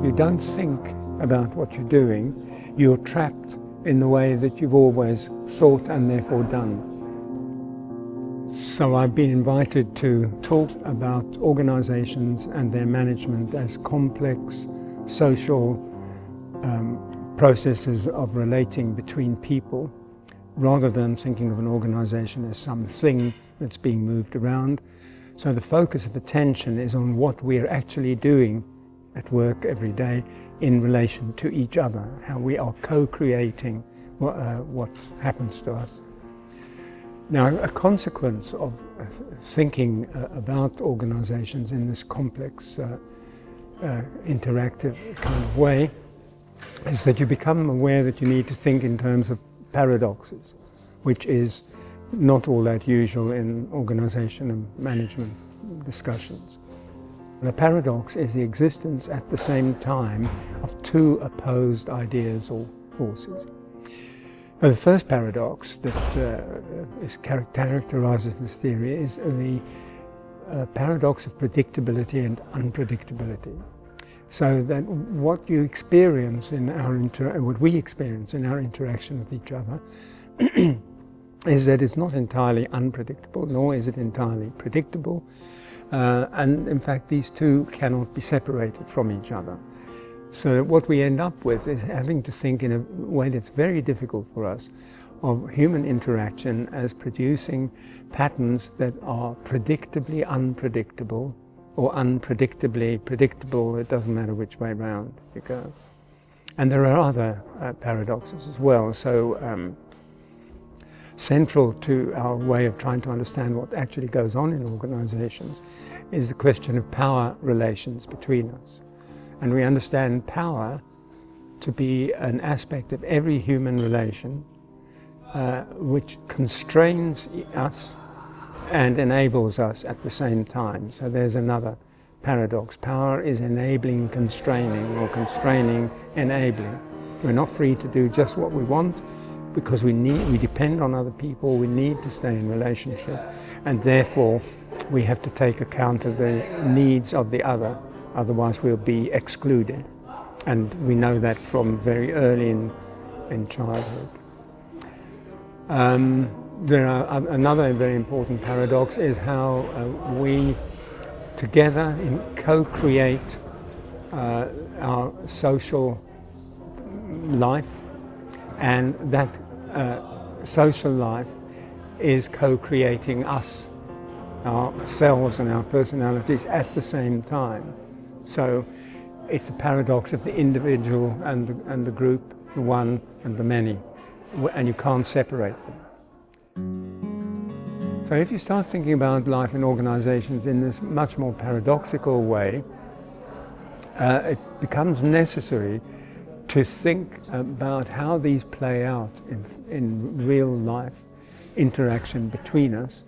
if you don't think about what you're doing, you're trapped in the way that you've always thought and therefore done. So I've been invited to talk about organizations and their management as complex social processes of relating between people, rather than thinking of an organization as something that's being moved around. So the focus of attention is on what we're actually doing at work every day in relation to each other, how we are co-creating what happens to us. Now, a consequence of thinking about organizations in this complex, interactive kind of way is that you become aware that you need to think in terms of paradoxes, which is not all that usual in organization and management discussions. And a paradox is the existence at the same time of two opposed ideas or forces. Now, the first paradox that characterizes this theory is the paradox of predictability and unpredictability. So that what you experience in what we experience in our interaction with each other is that it's not entirely unpredictable, nor is it entirely predictable. And in fact, these two cannot be separated from each other. So what we end up with is having to think in a way that's very difficult for us of human interaction as producing patterns that are predictably unpredictable or unpredictably predictable. It doesn't matter which way round you go. And there are other paradoxes as well. So central to our way of trying to understand what actually goes on in organizations is the question of power relations between us. And we understand power to be an aspect of every human relation which constrains us and enables us at the same time. So there's another paradox. Power is enabling constraining, or constraining enabling. We're not free to do just what we want because we depend on other people, we need to stay in relationship, and therefore we have to take account of the needs of the other, otherwise we'll be excluded. And we know that from very early in childhood. Another very important paradox is how we together co-create our social life, and that social life is co-creating us, ourselves and our personalities at the same time. So it's a paradox of the individual and the group, the one and the many, and you can't separate them. So if you start thinking about life in organizations in this much more paradoxical way, it becomes necessary to think about how these play out in real life interaction between us.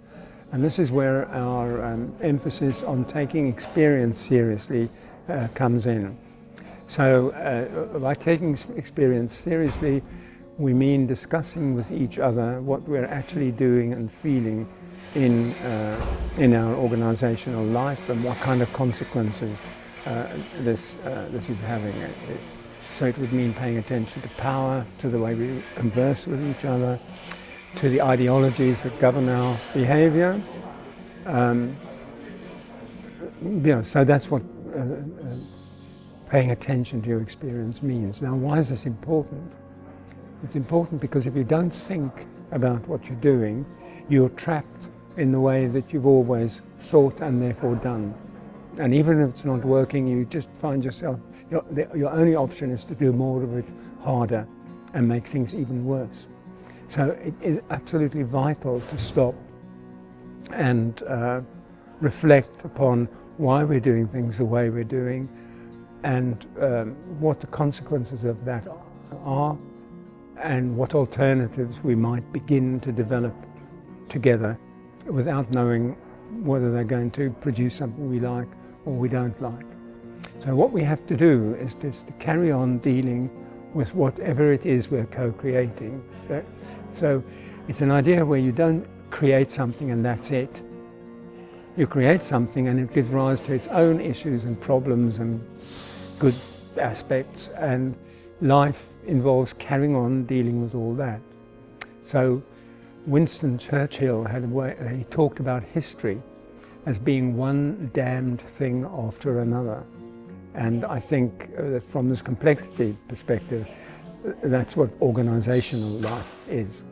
And this is where our emphasis on taking experience seriously comes in. So by taking experience seriously, we mean discussing with each other what we're actually doing and feeling in our organizational life and what kind of consequences this is having. So it would mean paying attention to power, to the way we converse with each other, to the ideologies that govern our behavior. So that's what paying attention to your experience means. Now, why is this important? It's important because if you don't think about what you're doing, you're trapped in the way that you've always thought and therefore done. And even if it's not working, you just find yourself, your only option is to do more of it harder and make things even worse. So it is absolutely vital to stop and reflect upon why we're doing things the way we're doing and what the consequences of that are and what alternatives we might begin to develop together without knowing whether they're going to produce something we like or we don't like. So what we have to do is just to carry on dealing with whatever it is we're co-creating. So it's an idea where you don't create something and that's it. You create something and it gives rise to its own issues and problems and good aspects, and life involves carrying on dealing with all that. So Winston Churchill had a way, he talked about history as being one damned thing after another. And I think that from this complexity perspective, that's what organizational life is.